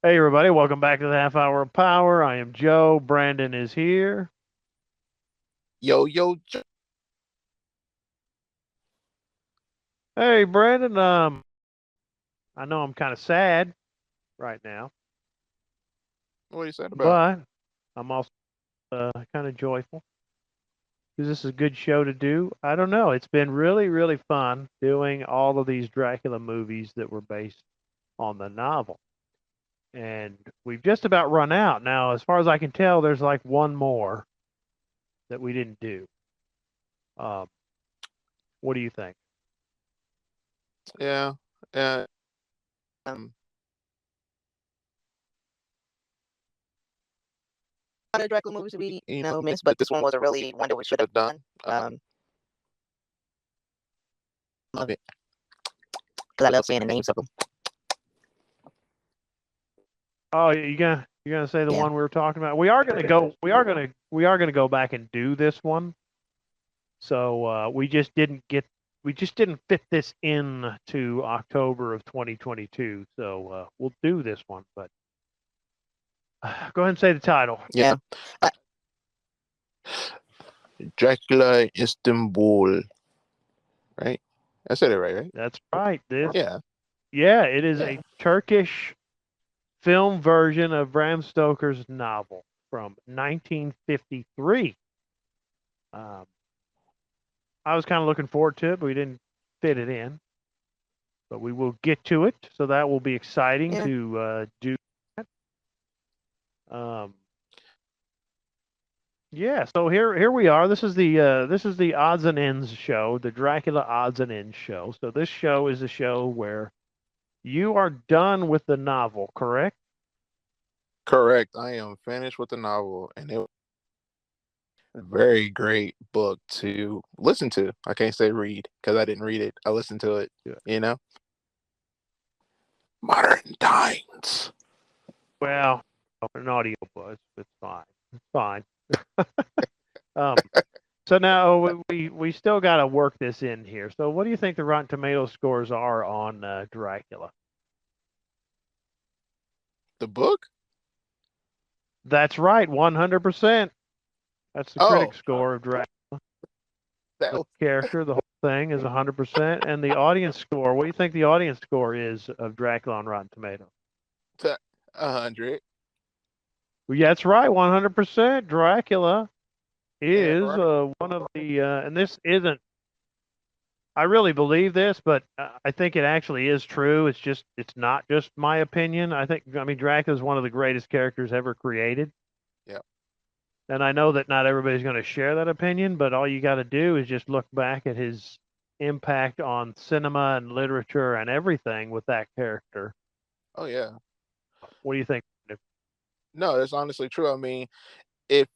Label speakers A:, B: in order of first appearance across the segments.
A: Hey, everybody, welcome back to the Half Hour of Power. I am Joe. Brandon is here.
B: Yo, yo,
A: Hey, Brandon, I know I'm kind of sad right now,
B: what are you saying about?
A: but I'm also kind of joyful because this is a good show to do. I don't know. It's been really, really fun doing all of these Dracula movies that were based on the novel. And we've just about run out. Now, as far as I can tell, there's like one more that we didn't do. Um, what do you think?
B: Yeah, yeah. Um, other Dracula movies that we missed, but this one was a really one that we should have done. Love it because I love saying the names of them.
A: Oh, you're gonna say the
B: Yeah,
A: one we were talking about? We are gonna go back and do this one. So we just didn't fit this in to October of 2022. So we'll do this one. But go ahead and say the title.
B: yeah. Uh, Dracula Istanbul, right? I said it right, right?
A: That's right.
B: Yeah.
A: Yeah, it is a Turkish film version of Bram Stoker's novel from 1953. Um, I was kind of looking forward to it, but we didn't fit it in. But we will get to it. So that will be exciting
B: Yeah.
A: to do that. Um, yeah. So here we are. This is the odds and ends show, the Dracula odds and ends show. So this show is a show where you are done with the novel, correct?
B: Correct. I am finished with the novel, and it was a very great book to listen to. I can't say read because I didn't read it. I listened to it.
A: Yeah.
B: You know, modern times.
A: Well, an audio buzz. It's fine. It's fine. Um, so now we still got to work this in here. So what do you think the Rotten Tomato scores are on Dracula?
B: The book.
A: That's right, 100%. That's the critic
B: Oh,
A: score of Dracula.
B: that
A: The
B: was
A: character, the whole thing is 100%. And the audience score, what do you think the audience score is of Dracula on Rotten Tomatoes?
B: 100.
A: Well, yeah, that's right, 100%. Dracula
B: Yeah,
A: is
B: right.
A: one of the, and this isn't, I really believe this, but I think it actually is true. It's not just my opinion. I mean, Dracula is one of the greatest characters ever created.
B: Yeah.
A: And I know that not everybody's going to share that opinion, but all you got to do is just look back at his impact on cinema and literature and everything with that character.
B: Oh yeah.
A: What do you think?
B: No, that's honestly true. I mean, if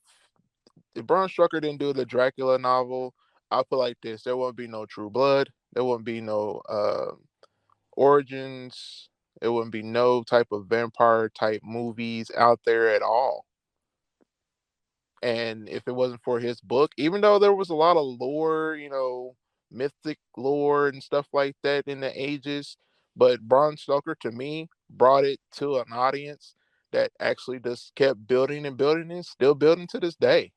B: Bram Stoker didn't do the Dracula novel, I'll put like this: there wouldn't be no True Blood. There wouldn't be no Origins. There wouldn't be no type of vampire type movies out there at all. And if it wasn't for his book, even though there was a lot of lore, mythic lore and stuff like that in the ages, but Bram Stoker to me brought it to an audience that actually just kept building and building and still building to this day.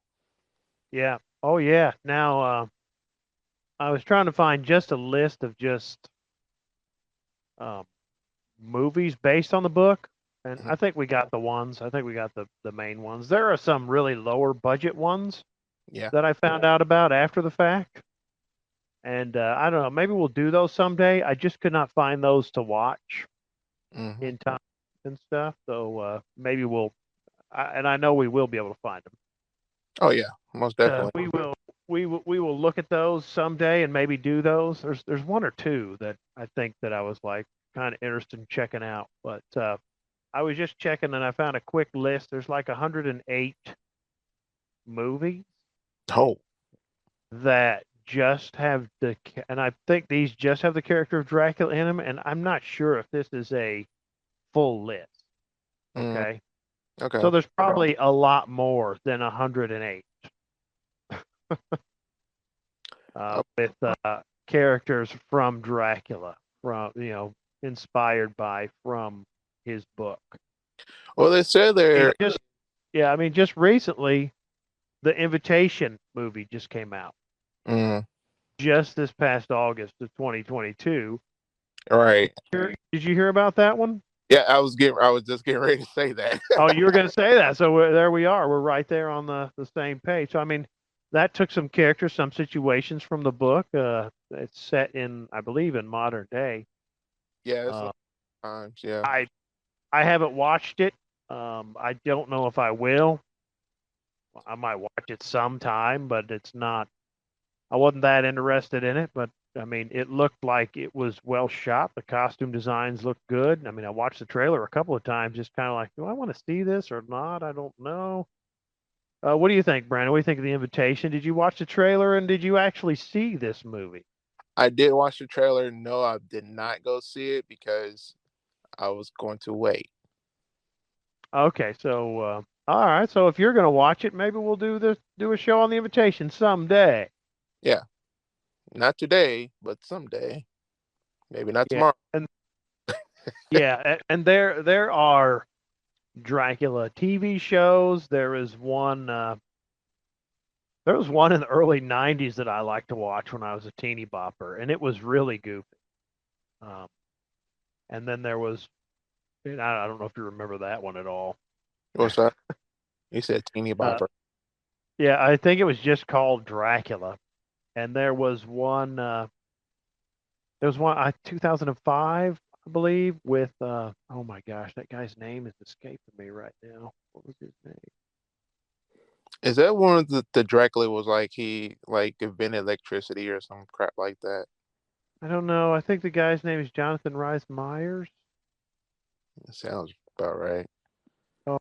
A: Yeah. Oh, yeah. Now, I was trying to find just a list of just um, movies based on the book, and
B: Mhm.
A: I think we got the ones. I think we got the main ones. There are some really lower budget ones
B: Yeah.
A: that I found out about after the fact. And I don't know, maybe we'll do those someday. I just could not find those to watch
B: Hmm.
A: in time and stuff. So maybe and I know we will be able to find them.
B: Oh yeah, most definitely.
A: We will look at those someday and maybe do those. There's one or two that I think that I was like kind of interested in checking out, but I was just checking and I found a quick list. There's like 108 movies
B: Oh.
A: that just have and I think these just have the character of Dracula in them, and I'm not sure if this is a full list.
B: Mm,
A: Okay, so
B: okay.
A: there's probably a lot more than 108
B: Oh,
A: with characters from Dracula, from inspired by from his book.
B: Well, they said they're.
A: Just yeah, I mean, just recently, the Invitation movie just came out,
B: Mm,
A: just this past August of 2022.
B: right.
A: Did you hear about that one?
B: Yeah, I was just getting ready to say that.
A: Oh, you were going to say that. So there we are. We're right there on the same page. So I mean, that took some characters, some situations from the book. It's set in, I believe, in modern day.
B: Yeah, it's
A: Uh,
B: like times. Yeah.
A: I I haven't watched it. I don't know if I will. I might watch it sometime, but it's not. I wasn't that interested in it. But I mean, it looked like it was well shot. The costume designs looked good. I mean, I watched the trailer a couple of times, just kind of like, do I want to see this or not? I don't know. What do you think, Brandon? What do you think of the invitation? Did you watch the trailer and did you actually see this movie?
B: I did watch the trailer. No, I did not go see it because I was going to wait.
A: Okay, so all right. So if you're going to watch it, maybe we'll do a show on the invitation someday.
B: Yeah, not today, but someday. Maybe not
A: Yeah,
B: tomorrow.
A: and and there are Dracula TV shows. There was one in the early '90s that I liked to watch when I was a teeny bopper, and it was really goofy. Um, and then there was, and I don't know if you remember that one at all.
B: What's that? You said teeny
A: Uh,
B: bopper.
A: yeah, I think it was just called Dracula, and there was one 2005, I believe, with oh my gosh, that guy's name is escaping me right now. What was his name?
B: Is that one of the Dracula was like he like invented electricity or some crap like that?
A: I don't know. I think the guy's name is Jonathan Rhys Myers.
B: It sounds about right.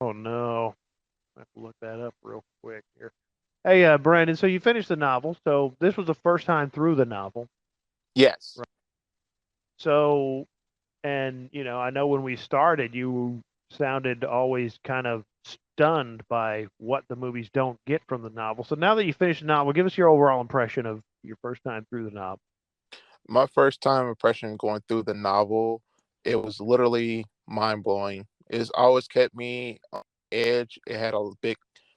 A: Oh no, I have to look that up real quick here. Hey, Brandon. So you finished the novel. So this was the first time through the novel,
B: Yes.
A: right? So, and I know when we started, you sounded always kind of stunned by what the movies don't get from the novel. So now that you finished the novel, give us your overall impression of your first time through the novel.
B: My first time impression going through the novel, it was literally mind blowing. It's always kept me on edge. It had a big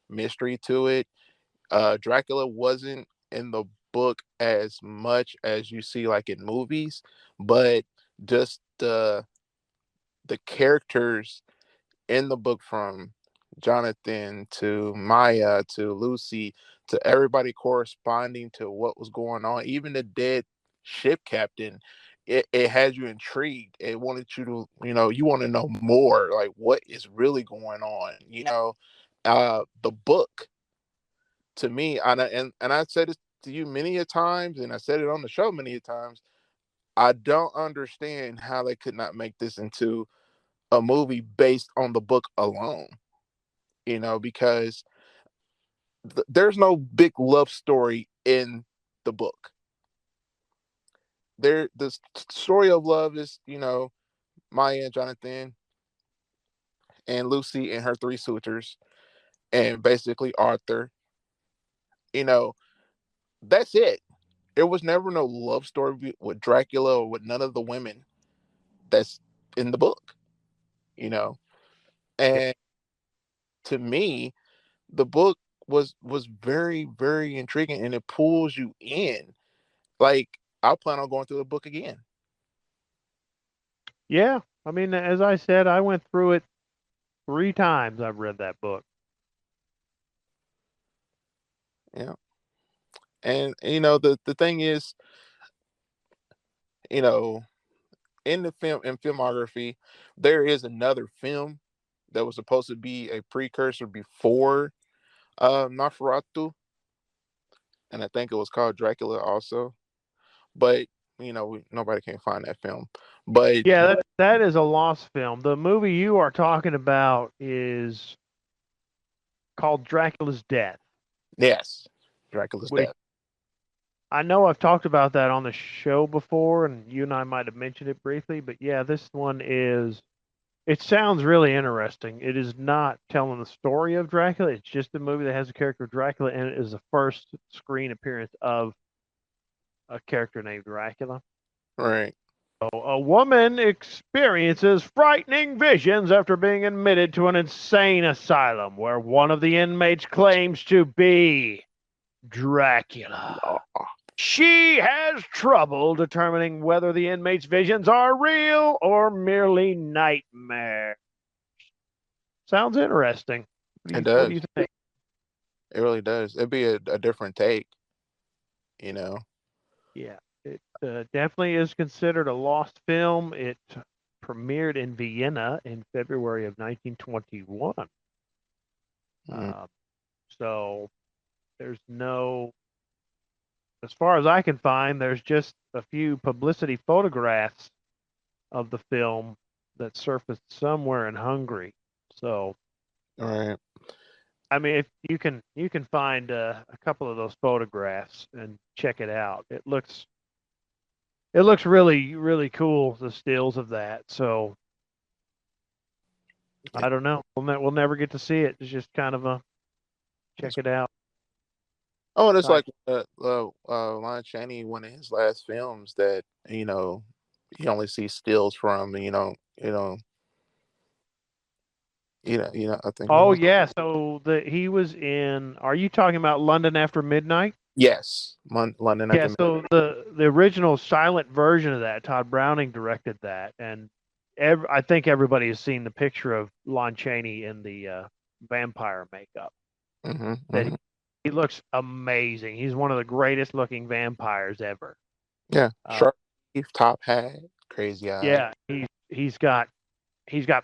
B: mystery to it. Dracula wasn't in the book as much as you see like in movies, but just the characters in the book from Jonathan to Maya to Lucy to everybody corresponding to what was going on, even the dead ship captain, it had you intrigued. It wanted you to, you want to know more, like what is really going on. The book to me, and I said it to you many a times, and I said it on the show many a times. I don't understand how they could not make this into a movie based on the book alone, because there's no big love story in the book. The story of love is, Maya and Jonathan and Lucy and her three suitors and basically Arthur. You know, that's it. There was never no love story with Dracula or with none of the women that's in the book, you know.
A: Yeah.
B: And to me, the book was very very intriguing and it pulls you in. Like I plan on going through the book again.
A: Yeah. I mean, as I said, I went through it 3 times. I've read that book.
B: Yeah. And the thing is, you know, in the film in filmography, there is another film that was supposed to be a precursor before Nosferatu, and I think it was called Dracula also. But nobody can find that film. But
A: Yeah, that is a lost film. The movie you are talking about is called Dracula's Death,
B: yes, Dracula's
A: which
B: death.
A: I know I've talked about that on the show before, and you and I might have mentioned it briefly. But yeah, this one is. It sounds really interesting. It is not telling the story of Dracula. It's just a movie that has a character of Dracula, and it is the first screen appearance of a character named Dracula.
B: Right.
A: A woman experiences frightening visions after being admitted to an insane asylum where one of the inmates claims to be Dracula.
B: Oh,
A: She has trouble determining whether the inmate's visions are real or merely nightmares. Sounds interesting.
B: it
A: What do
B: does.
A: you think?
B: It really does. It'd be a different take, you know.
A: Yeah, it definitely is considered a lost film. It premiered in Vienna in February of 1921.
B: Mm,
A: Um, so there's no, as far as I can find, there's just a few publicity photographs of the film that surfaced somewhere in Hungary. So
B: all right.
A: I mean, if you can find a couple of those photographs and check it out. It looks really really cool. The stills of that. So
B: Yeah.
A: I don't know. We'll never get to see it. It's just kind of a check
B: That's-
A: it out
B: Oh, and it's
A: type.
B: like Lon Chaney, one of his last films that you only see stills from. I think what
A: Oh
B: was
A: yeah. So he was in. Are you talking about London After Midnight?
B: yes, London at
A: Yeah.
B: the
A: So the original silent version of that, Todd Browning directed that, and I think everybody has seen the picture of Lon Chaney in the vampire makeup.
B: hmm
A: That
B: hmm
A: he looks amazing. He's one of the greatest looking vampires ever.
B: yeah,
A: Uh,
B: sharp teeth, top hat, crazy eyes.
A: yeah, he's got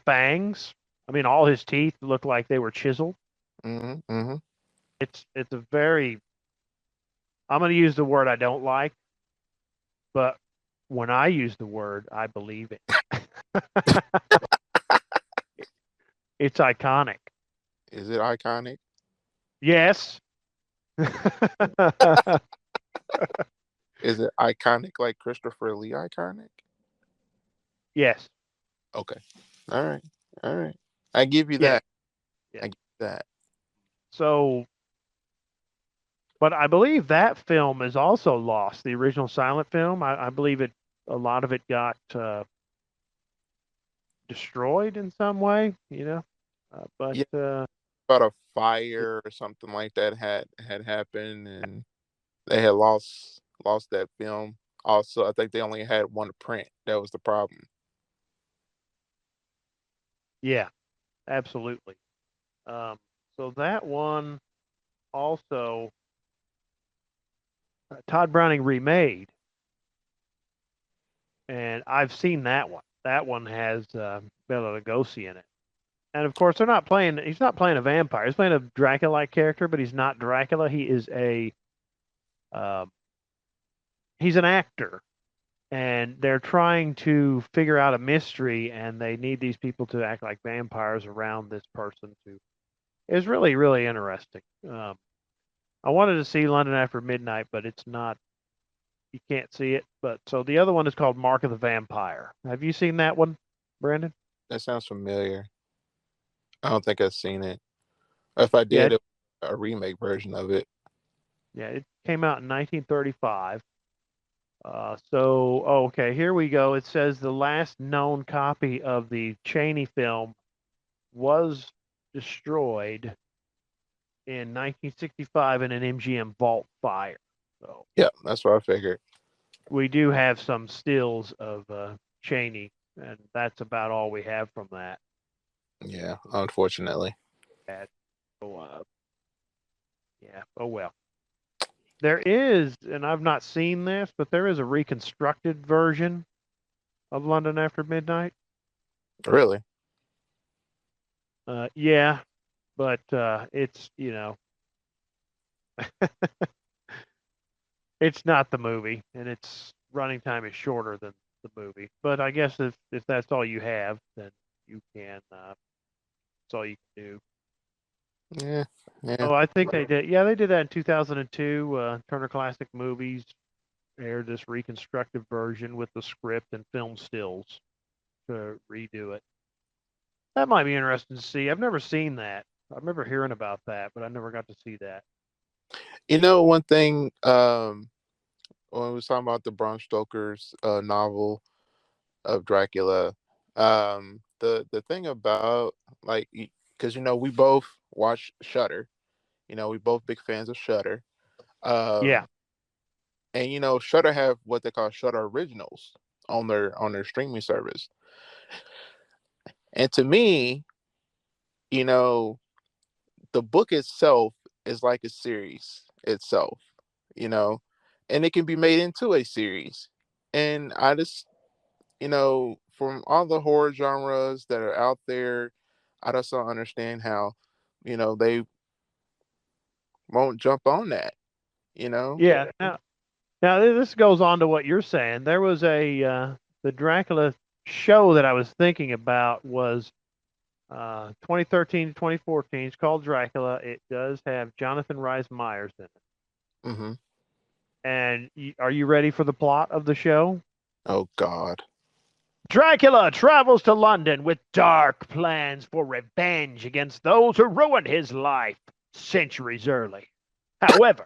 A: fangs. I mean, all his teeth look like they were chiseled.
B: Hmm.
A: It's a very. I'm going to use the word I don't like, but when I use the word, I believe it. It's iconic.
B: Is it iconic?
A: Yes.
B: Is it iconic like Christopher Lee iconic?
A: Yes.
B: Okay. All right. All right. I give you
A: Yeah.
B: that.
A: Yeah.
B: I give you that.
A: So, but I believe that film is also lost. The original silent film. I believe it. A lot of it got destroyed in some way. But
B: Yeah, about a fire or something like that had happened, and they had lost that film. Also, I think they only had one to print. That was the problem.
A: yeah, absolutely. Um, so that one also Todd Browning remade, and I've seen that one. That one has Bela Lugosi in it, and of course they're not playing. He's not playing a vampire. He's playing a Dracula-like character, but he's not Dracula. He is a uh, he's an actor, and they're trying to figure out a mystery, and they need these people to act like vampires around this person. To It's really really interesting. I wanted to see London After Midnight, but it's not. You can't see it. But so the other one is called Mark of the Vampire. Have you seen that one, Brandon?
B: That sounds familiar. I don't think I've seen it. If I
A: Yeah,
B: did, it was a remake version of it.
A: yeah. It came out in 1935. Okay, here we go. It says the last known copy of the Chaney film was destroyed in 1965 in an MGM vault fire. So
B: Yeah, that's what I figured.
A: we do have some stills of Chaney, and that's about all we have from that.
B: Yeah, unfortunately.
A: So, yeah. Oh well. There is, and I've not seen this, but there is a reconstructed version of London After Midnight.
B: Really?
A: Yeah, but it's it's not the movie, and its running time is shorter than the movie. But I guess if that's all you have, then you can. That's all you can do.
B: Yeah, yeah.
A: Oh, I think they did. Yeah, they did that in 2002. Turner Classic Movies aired this reconstructed version with the script and film stills to redo it. That might be interesting to see. I've never seen that. I remember hearing about that, but I never got to see that.
B: One thing, when we was talking about the Bram Stoker's novel, of Dracula. The thing about, like, because we both watch Shudder. We both big fans of Shudder.
A: Yeah,
B: Um, and Shudder have what they call Shudder Originals on their streaming service. And to me, you know, the book itself is like a series itself, you know, and it can be made into a series. And I just, from all the horror genres that are out there, I just don't understand how, they won't jump on that, you know?
A: yeah. Now this goes on to what you're saying. There was the Dracula show that I was thinking about was 2013 to 2014. It's called Dracula. It does have Jonathan Rhys Meyers in it.
B: Hmm.
A: And are you ready for the plot of the show?
B: Oh, God.
A: Dracula travels to London with dark plans for revenge against those who ruined his life centuries early. However,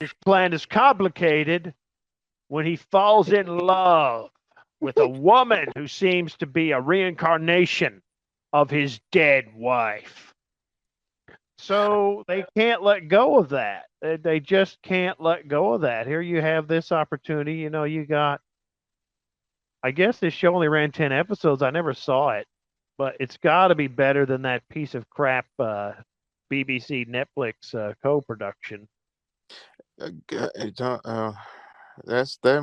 A: his plan is complicated when he falls in love with a woman who seems to be a reincarnation of his dead wife. So they can't let go of that. They just can't let go of that. Here you have this opportunity. You got, I guess this show only ran 10 episodes. I never saw it, but it's got to be better than that piece of crap BBC Netflix co-production.
B: That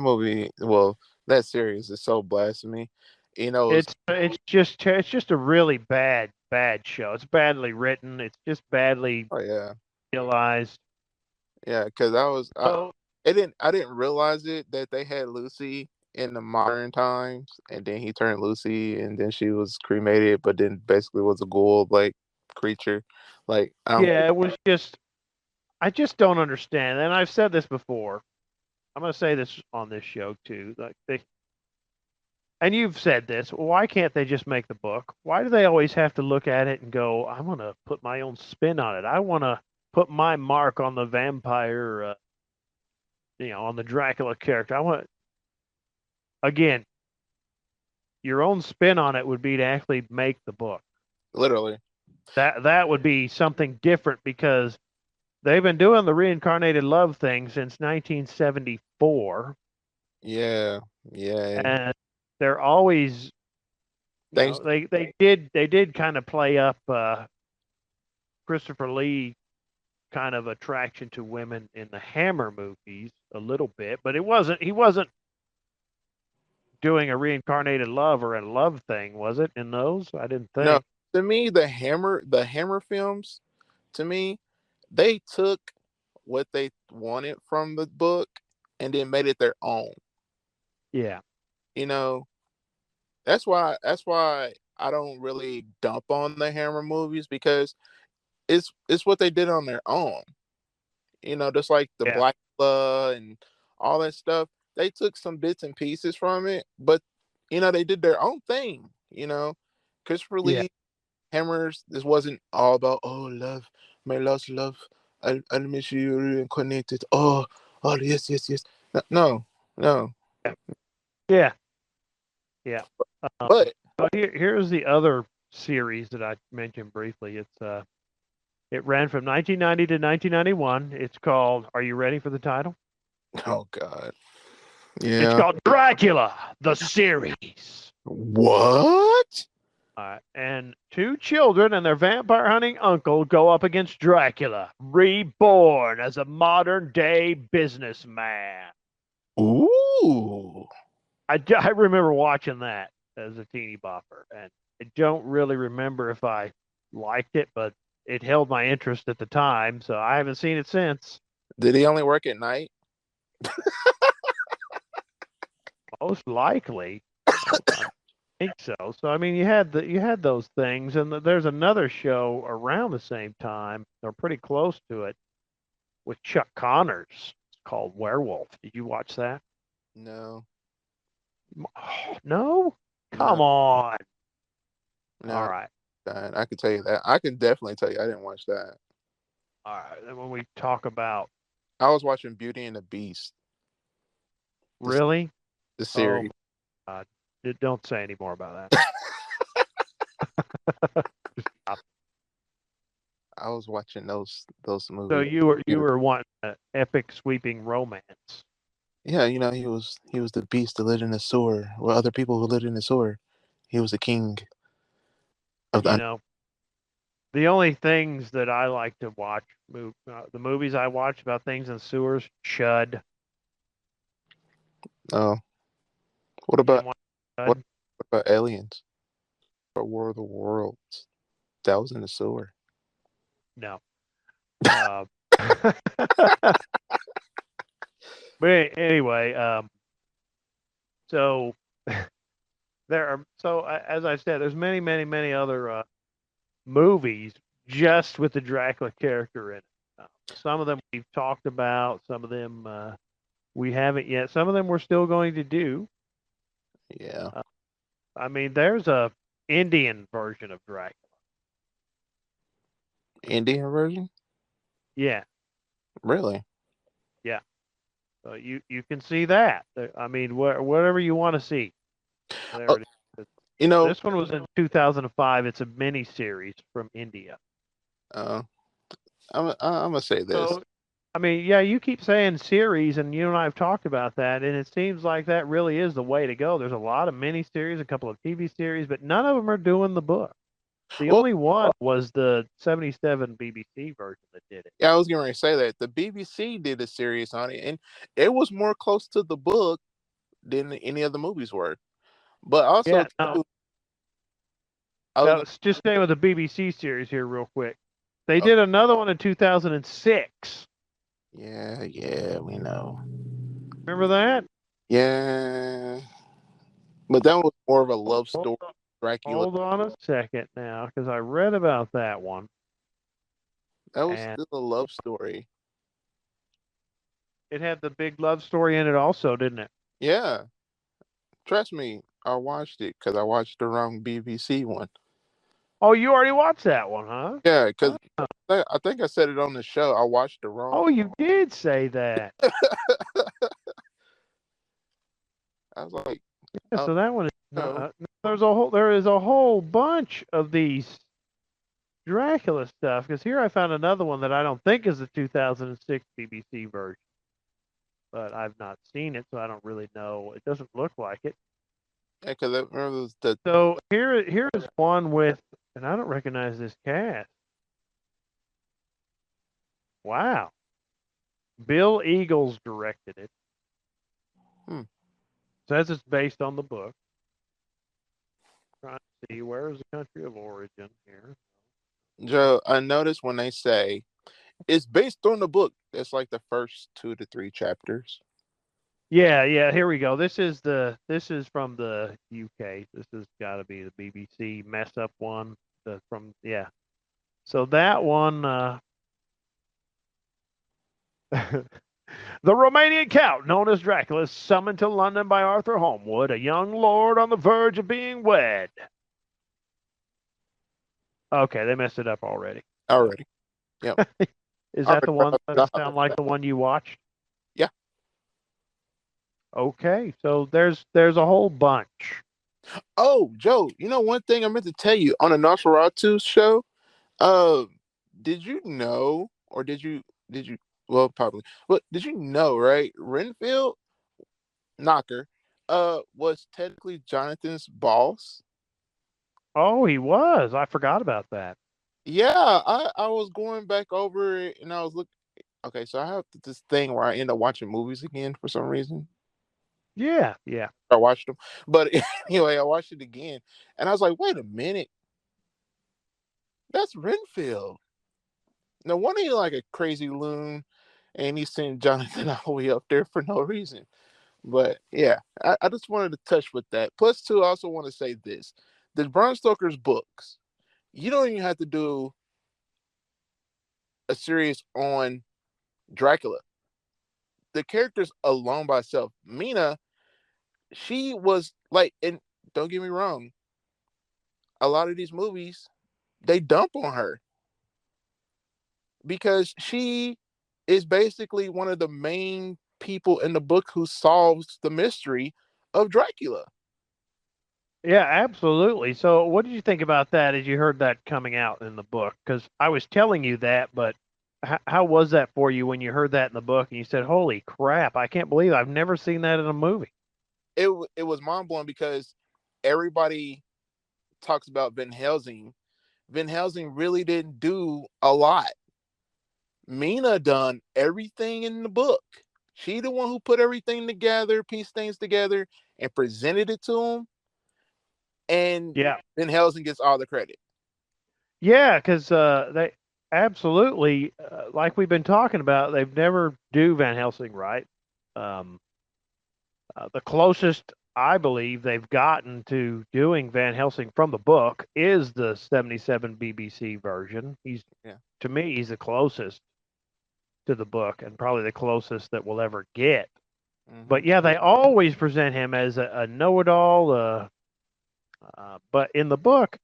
B: movie. Well, that series is so blasphemy. It's
A: It's just a really bad show. It's badly written. It's just badly
B: oh yeah,
A: realized.
B: yeah. Because
A: So
B: I didn't realize it that they had Lucy in the modern times, and then he turned Lucy, and then she was cremated, but then basically was a ghoul like creature. Like I don't.
A: yeah, it was just I just don't understand. And I've said this before. I'm going to say this on this show too. And you've said this. Why can't they just make the book? Why do they always have to look at it and go, "I want to put my own spin on it. I want to put my mark on the vampire, on the Dracula character. I want again, your own spin on it would be to actually make the book.
B: Literally.
A: That would be something different because they've been doing the reincarnated love thing since 1974,
B: Yeah, yeah, and
A: and they're always,
B: thanks.
A: they did kind of play up Christopher Lee kind of attraction to women in the Hammer movies a little bit, but he wasn't doing a reincarnated love or a love thing, was it? In those, I didn't
B: No,
A: think.
B: to me, the Hammer films, to me, they took what they wanted from the book and then made it their own.
A: Yeah,
B: You know, that's why I don't really dump on the Hammer movies because it's what they did on their own. Just like the
A: yeah,
B: Black and all that stuff. They took some bits and pieces from it, but they did their own thing. Christopher
A: yeah,
B: Lee Hammers. This wasn't all about love, my lost love. I'll miss you reincarnated. Oh yes, yes, yes. No, no.
A: yeah, yeah, yeah. Um,
B: But
A: so here's the other series that I mentioned briefly. It ran from 1990 to 1991. It's called. Are you ready for the title?
B: oh god,
A: It's
B: yeah.
A: called Dracula, the series.
B: What?
A: And two children and their vampire hunting uncle go up against Dracula, reborn as a modern day businessman.
B: Ooh.
A: I remember watching that as a teeny bopper, and I don't really remember if I liked it, but it held my interest at the time, so I haven't seen it since.
B: Did he only work at night?
A: Most likely, I think so. So I mean, you had those things, and there's another show around the same time, or pretty close to it, with Chuck Connors. It's called Werewolf. Did you watch that?
B: No,
A: Oh, no,
B: no,
A: come on. All
B: no.
A: right,
B: I can tell you that. I can definitely tell you I didn't watch that.
A: all right. And when we talk about
B: I was watching Beauty and the Beast, the
A: really,
B: the
A: oh
B: series.
A: my God, Don't say any more about that.
B: I was watching those
A: So
B: movies.
A: you were wanting an epic sweeping romance.
B: Yeah, he was the beast that lived in the sewer. Well, other people who lived in the sewer. He was the king of
A: You
B: the.
A: know, the only things that I like to watch, the movies I watch about things in sewers, Chud.
B: Oh, what
A: You
B: about
A: didn't watch
B: what,
A: Chud?
B: what about aliens? Or War of the Worlds? That was in the sewer.
A: No. Uh, but anyway, so there are as I said, there's many other movies just with the Dracula character in it. Some of them we've talked about, some of them we haven't yet. Some of them we're still going to do.
B: Yeah,
A: Uh, I mean, there's a Indian version of Dracula.
B: Indian version.
A: Yeah,
B: Really?
A: yeah. So you can see that. I mean, whatever you want to see,
B: Oh,
A: there it is.
B: you know.
A: This one was in 2005. It's a mini series from India.
B: Uh, I'm gonna say this.
A: So, I mean, yeah, you keep saying series, and you and I have talked about that, and it seems like that really is the way to go. There's a lot of mini series, a couple of TV series, but none of them are doing the book. The
B: Well,
A: only one was the 77 BBC version that did it.
B: yeah, I was going to say that the BBC did a series on it, and it was more close to the book than any of the movies were. But also,
A: Yeah, no,
B: too, I was gonna,
A: let's just stay with the BBC series here real quick. They
B: oh,
A: did another one in 2006.
B: yeah, we know.
A: Remember that?
B: Yeah, but that was more of a love
A: Hold
B: story,
A: on,
B: Dracula.
A: hold on a second now, because I read about that one,
B: That was
A: and
B: still a love story.
A: it had the big love story in it also, didn't it?
B: Yeah, trust me, I watched it because I watched the wrong BBC one.
A: Oh, you already watched that one, huh?
B: Yeah, because
A: Oh,
B: I think I said it on the show. I watched the wrong.
A: oh, you did say that.
B: I was like,
A: Yeah,
B: oh
A: so that one is
B: no.
A: there is a whole bunch of these Dracula stuff. Because here I found another one that I don't think is the 2006 BBC version, but I've not seen it, so I don't really know. It doesn't look like it.
B: Yeah, because I remember the
A: So here is one with, and I don't recognize this cast. Wow, Bill Eagles directed it.
B: hmm,
A: Says it's based on the book. Trying to see where is the country of origin here.
B: Joe. I noticed when they say it's based on the book, it's like the first 2 to 3 chapters.
A: Yeah, yeah. Here we go. This is from the UK. This has got to be the BBC mess up one. From yeah. So that one, the Romanian count known as Dracula is summoned to London by Arthur Holmwood, a young lord on the verge of being wed. Okay, they messed it up already. So
B: Already. Yep.
A: is
B: I
A: that the one? Does it
B: forgot.
A: sound like the one you watched?
B: Yeah.
A: Okay, so there's a whole bunch.
B: Oh, Joe, you know one thing I meant to tell you on the Nosferatu show? Uh, did you know, or did you, well, probably, but did you know, right? Renfield Knocker, was technically Jonathan's boss.
A: Oh, he was. I forgot about that.
B: Yeah, I was going back over it and I was looking. Okay, so I have this thing where I end up watching movies again for some reason.
A: Yeah, yeah.
B: I watched them, but anyway, I watched it again, and I was like, "Wait a minute, that's Renfield." No wonder he's like a crazy loon, and he sent Jonathan all the way up there for no reason. But yeah, I just wanted to touch with that. Plus, too, I also want to say this: the Bram Stoker's books, you don't even have to do a series on Dracula. The characters alone by itself, Mina, she was like, and don't get me wrong, a lot of these movies they dump on her because she is basically one of the main people in the book who solves the mystery of Dracula.
A: Yeah, absolutely. So, what did you think about that as you heard that coming out in the book? Because I was telling you that, but how was that for you when you heard that in the book and you said, "Holy crap! I can't believe I've never seen that in a movie."
B: It was mind blowing because everybody talks about Van Helsing. Van Helsing really didn't do a lot. Mina done everything in the book. She the one who put everything together, pieced things together, and presented it to him. And
A: Yeah,
B: Van Helsing gets all the credit.
A: yeah, because they absolutely, like we've been talking about, they've never do Van Helsing right. Um, the closest I believe they've gotten to doing Van Helsing from the book is the '77 BBC version. He's
B: Yeah.
A: to me, he's the closest to the book and probably the closest that we'll ever get.
B: Hmm.
A: But yeah, they always present him as a know-it-all. But in the book,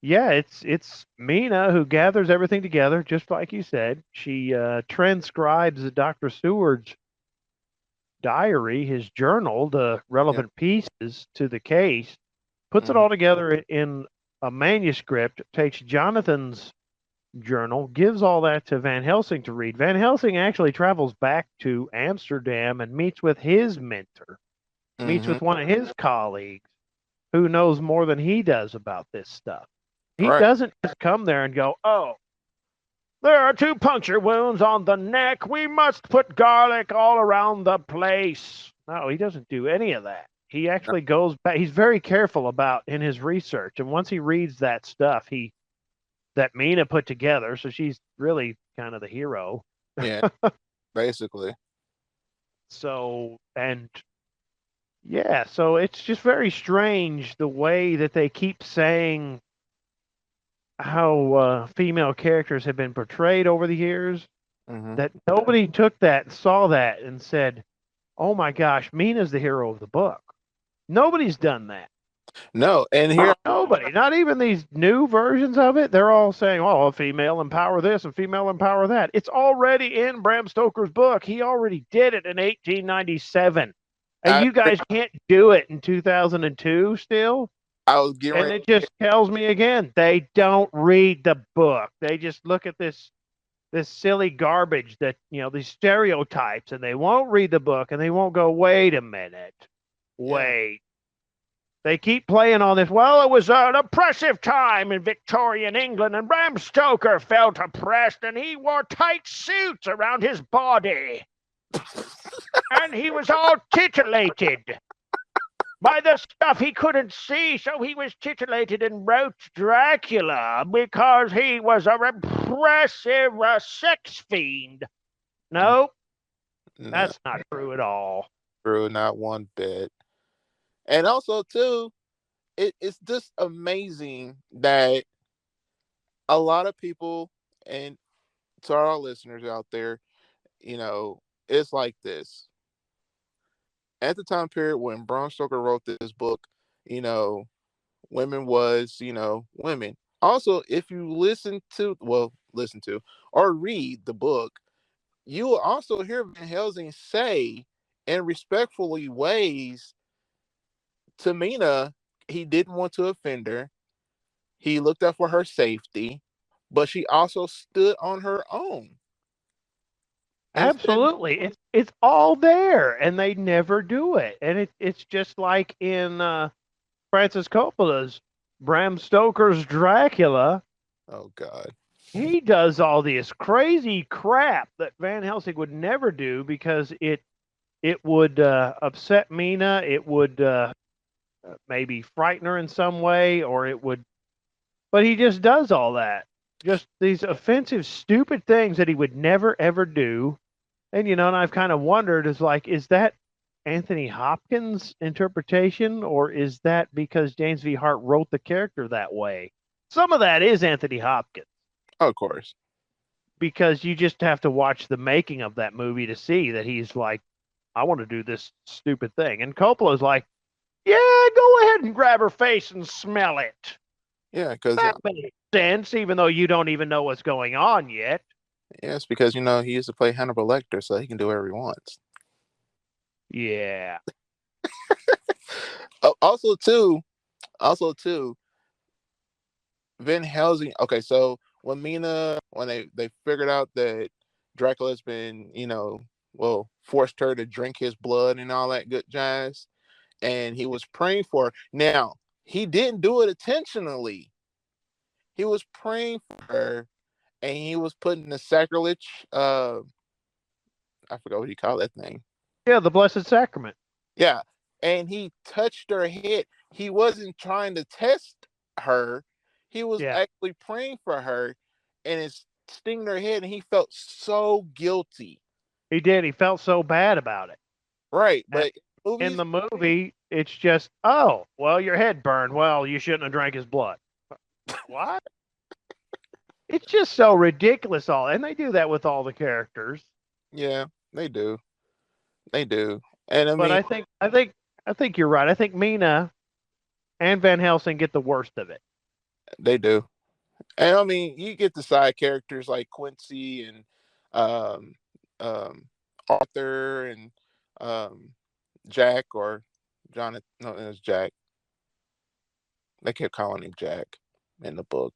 A: yeah, it's Mina who gathers everything together, just like you said. She transcribes Dr. Seward's diary, his journal, the
B: Yeah.
A: relevant pieces to the case, puts it
B: Hmm.
A: all together in a manuscript, takes Jonathan's journal, gives all that to Van Helsing to read. Van Helsing actually travels back to Amsterdam and meets with his mentor, meets
B: Hmm.
A: with one of his colleagues who knows more than he does about this stuff. He
B: Right.
A: doesn't just come there and go, "Oh, there are two puncture wounds on the neck. We must put garlic all around the place." No, he doesn't do any of that. He actually goes back. He's very careful about in his research. And once he reads that stuff, that Mina put together, so she's really kind of the hero.
B: Yeah. Basically.
A: So, and yeah, so it's just very strange the way that they keep saying how female characters have been portrayed over the years,
B: Hmm.
A: that nobody took that and saw that and said, "Oh my gosh, Mina's the hero of the book." Nobody's done that.
B: No, and here.
A: Nobody, not even these new versions of it. They're all saying, "Oh, female empower this and female empower that." It's already in Bram Stoker's book. He already did it in 1897, and
B: I
A: you guys can't do it in 2002 still.
B: I was getting
A: And
B: ready.
A: it just tells me again, they don't read the book. They just look at this silly garbage that, these stereotypes, and they won't read the book and they won't go, "Wait a minute.
B: Yeah.
A: Wait." They keep playing on this. Well, it was an oppressive time in Victorian England, and Bram Stoker felt oppressed, and he wore tight suits around his body, and he was all titillated by the stuff he couldn't see, so he was titillated and wrote Dracula because he was a repressive sex fiend. No,
B: No,
A: that's not true at all.
B: true, not one bit. And also too, it's just amazing that a lot of people, and to our listeners out there, it's like this. At the time period when Bram Stoker wrote this book, you know, women was, women. Also, if you listen to or read the book, you will also hear Van Helsing say in respectfully ways to Mina, he didn't want to offend her. He looked out for her safety, but she also stood on her own. Instead,
A: Absolutely. It's all there and they never do it. And it's just like in Francis Coppola's Bram Stoker's Dracula.
B: oh God,
A: He does all this crazy crap that Van Helsing would never do because it would upset Mina, it would maybe frighten her in some way, or it would, but he just does all that. Just these offensive, stupid things that he would never ever do. And and I've kind of wondered, is that Anthony Hopkins' interpretation, or is that because James V. Hart wrote the character that way? Some of that is Anthony Hopkins,
B: of course.
A: because you just have to watch the making of that movie to see that he's like, "I want to do this stupid thing," and Coppola's like, "Yeah, go ahead and grab her face and smell it."
B: Yeah, because
A: That makes sense, even though you don't even know what's going on yet.
B: yes, because he used to play Hannibal Lecter, so he can do whatever he wants.
A: Yeah.
B: Also, too, Also, too, Van Helsing. Okay, so when they figured out that Dracula's been, well, forced her to drink his blood and all that good jazz, and he was praying for her. Now, he didn't do it intentionally. He was praying for her, and he was putting the sacrilege. I forgot what he called that thing.
A: Yeah, the Blessed Sacrament.
B: Yeah, and he touched her head. He wasn't trying to test her. He was
A: Yeah,
B: actually praying for her, and it's stinging her head, and he felt so guilty.
A: he did. He felt so bad about it.
B: Right,
A: And
B: but
A: in
B: movies,
A: the movie, it's just, oh, well, your head burned. Well, you shouldn't have drank his blood. What? It's just so ridiculous. All, and they do that with all the characters.
B: yeah, they do, they do, and I
A: But
B: mean,
A: I think you're right. I think Mina and Van Helsing get the worst of it.
B: they do, and I mean, you get the side characters like Quincy and um, um, Arthur and um, Jack or Jonathan. No, it was Jack. They kept calling him Jack in the book.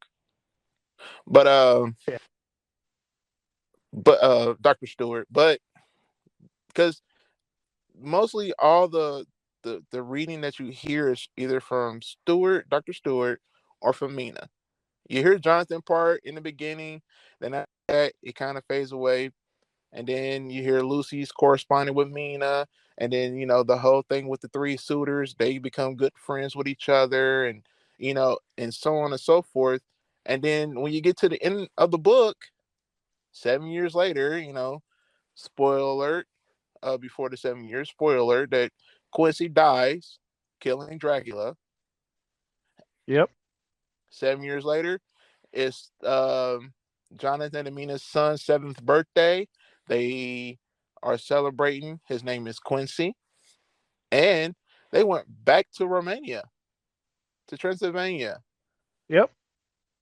B: But
A: Yeah.
B: Dr. Stewart, but because mostly all the reading that you hear is either from Stewart, Dr. Stewart, or from Mina. You hear Jonathan part in the beginning, then after that it kind of fades away, and then you hear Lucy's corresponding with Mina, and then the whole thing with the three suitors, they become good friends with each other, and and so on and so forth. And then when you get to the end of the book, 7 years later, spoiler alert, before the 7 years, spoiler alert, that Quincy dies, killing Dracula.
A: Yep.
B: 7 years later, it's Jonathan and Mina's son's seventh birthday. They are celebrating. His name is Quincy. And they went back to Romania, to Transylvania
A: Yep.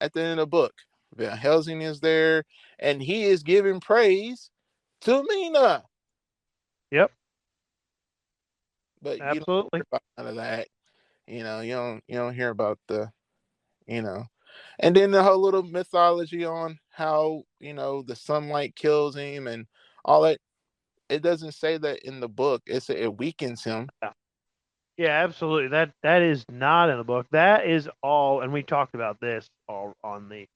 B: at the end of the book. Van Helsing is there, and he is giving praise to Mina.
A: Yep.
B: But you don't
A: Absolutely.
B: hear about none of that. You don't hear about the you know and then the whole little mythology on how the sunlight kills him and all that. It doesn't say that in the book. It weakens him.
A: Yeah. Yeah, absolutely. That is not in the book. That is all, and we talked about this all on the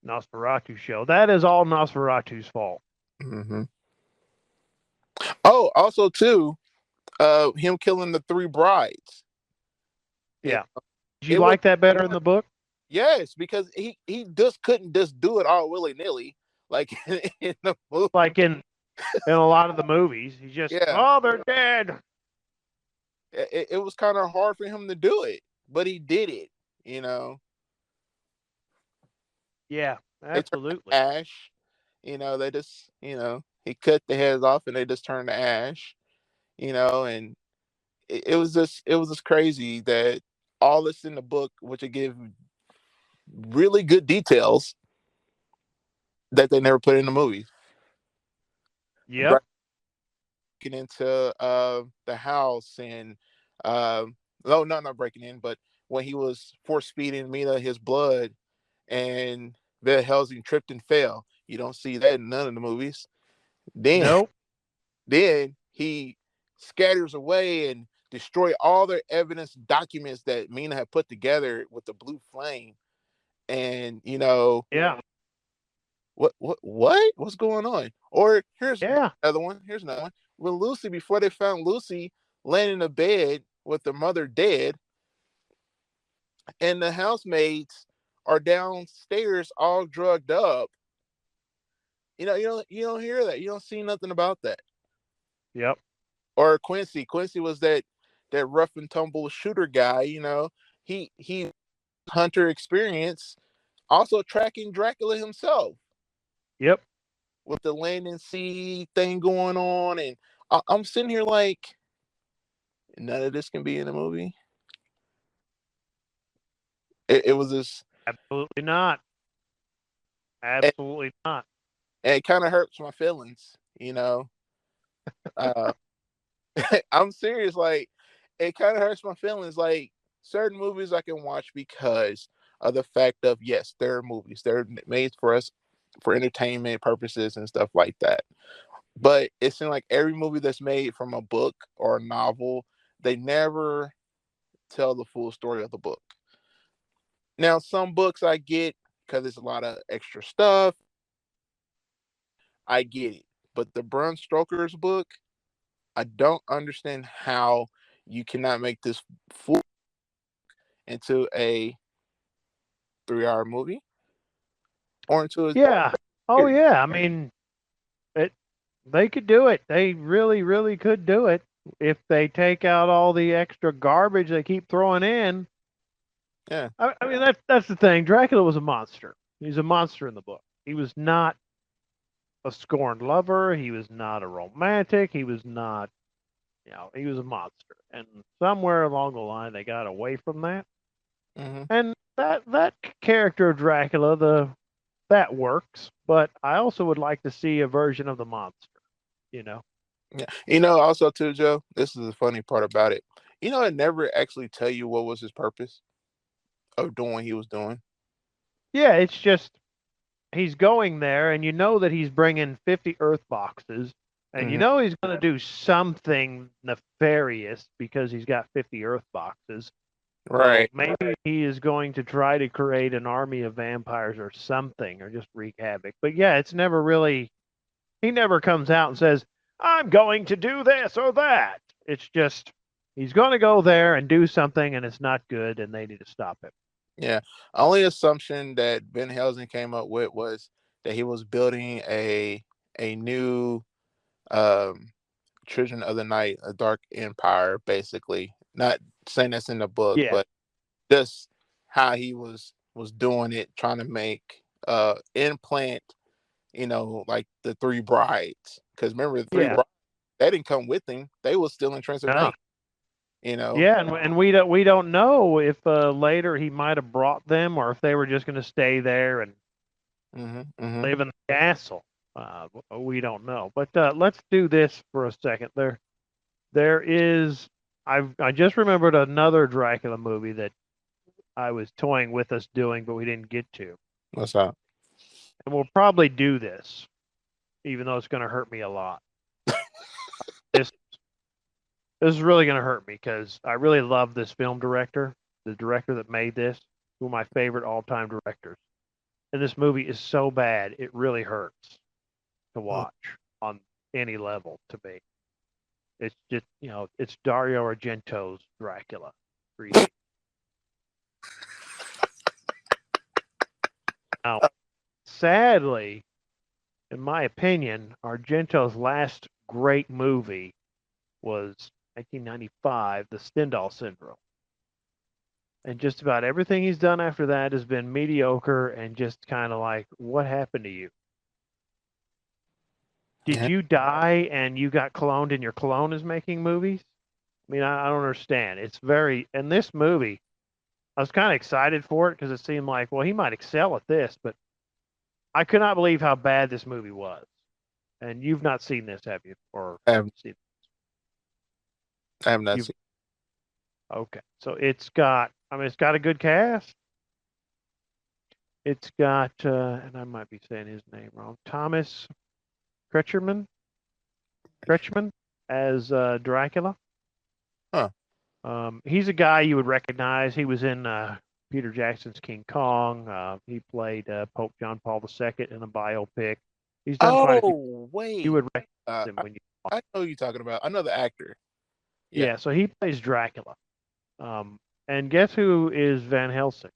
A: Nosferatu show. That is all Nosferatu's fault.
B: Hmm. Oh, also too, him killing the three brides. You
A: Yeah.
B: know,
A: Did you
B: it was
A: like that better in the book?
B: yes, because he just couldn't just do it all willy nilly like in the movie.
A: Like in a lot of the movies, he just,
B: Yeah,
A: oh, they're dead.
B: it was kind of hard for him to do it, but he did it. You know,
A: Yeah,
B: they turned to
A: absolutely.
B: ash. They just he cut the heads off and they just turned to ash. And it was just crazy that all this in the book, which would give really good details that they never put in the movie.
A: Yep.
B: Breaking into the house and no, not breaking in, but when he was force feeding Mina his blood and Van Helsing tripped and fell. You don't see that in none of the movies. Then
A: Nope.
B: then he scatters away and destroy all the evidence documents that Mina had put together with the blue flame. And
A: Yeah.
B: what's going on? Or here's
A: Yeah.
B: another one. Here's another one. With Lucy, before they found Lucy laying in a bed with her mother dead, and the housemaids are downstairs all drugged up. You don't hear that. You don't see nothing about that.
A: Yep.
B: Or Quincy. Quincy was that rough and tumble shooter guy. He hunter experience, also tracking Dracula himself
A: Yep.
B: with the land and sea thing going on, and I'm sitting here like none of this can be in a movie. It was this,
A: Absolutely not.
B: and,
A: Absolutely not.
B: and it kind of hurts my feelings. Uh, I'm serious. Like it kind of hurts my feelings. Like certain movies I can watch because of the fact of yes, they're movies. They're made for us for entertainment purposes and stuff like that. But it seems like every movie that's made from a book or a novel, they never tell the full story of the book. Now, some books I get because there's a lot of extra stuff. I get it. But the Bram Stoker's book, I don't understand how you cannot make this full into a 3 hour movie or into a
A: Yeah. Oh
B: series.
A: yeah. I mean, it. They could do it. They really, really could do it if they take out all the extra garbage they keep throwing in.
B: Yeah.
A: I mean, that's the thing. Dracula was a monster. He's a monster in the book. He was not a scorned lover. He was not a romantic. He was not, he was a monster. And somewhere along the line, they got away from that.
B: Hmm.
A: And that character of Dracula, that works. But I also would like to see a version of the monster. You know.
B: Yeah. Also too, Joe, this is the funny part about it. It never actually tell you what was his purpose of doing what he was doing.
A: Yeah, it's just he's going there, and you know that he's bringing 50 Earth boxes, and you
B: Hmm.
A: know he's going to do something nefarious because he's got 50 Earth boxes. So
B: Right.
A: maybe he is going to try to create an army of vampires or something, or just wreak havoc. But yeah, it's never really, he never comes out and says, I'm going to do this or that. It's just, he's going to go there and do something, and it's not good, and they need to stop him.
B: Yeah. Only assumption that Van Helsing came up with was that he was building a new um Children of the Night, a dark empire, basically. Not saying that's in the book,
A: Yeah,
B: but just how he was doing it, trying to make implant, like the three brides. Because remember the three
A: yeah.
B: brides, they didn't come with him. They was still in
A: No.
B: Transylvania, you know.
A: Yeah, and we don't know if later he might have brought them or if they were just going to stay there and
B: Hmm. Hmm.
A: live in the castle. We don't know. But let's do this for a second. There is. I just remembered another Dracula movie that I was toying with us doing, but we didn't get to.
B: What's up?
A: And we'll probably do this, even though it's going to hurt me a lot. This this is really going to hurt me because I really love this film director, the director that made this, one of my favorite all-time directors. And this movie is so bad, it really hurts to watch on any level to me. It's just, it's Dario Argento's Dracula. Now, sadly, in my opinion, Argento's last great movie was 1995, The Stendhal Syndrome. And just about everything he's done after that has been mediocre and just kind of like, what happened to you? Did
B: Yeah.
A: you die and you got cloned and your clone is making movies? I mean, I don't understand. It's very, in this movie, I was kind of excited for it because it seemed like, well, he might excel at this, but I could not believe how bad this movie was. And you've not seen this, have you? Or
B: I have,
A: seen
B: I have not
A: you've
B: seen.
A: okay. So it's got a good cast. It's got, and I might be saying his name wrong, Thomas Kretschmann, Kretschmann as Dracula.
B: Huh.
A: He's a guy you would recognize. He was in Peter Jackson's King Kong. He played Pope John Paul II in a biopic. He's done quite a few.
B: Oh
A: You
B: wait.
A: would recognize
B: Uh,
A: him
B: I,
A: when you.
B: I know who you're talking about. I know the actor. Yeah.
A: Yeah, so he plays Dracula. Um, and guess who is Van Helsing?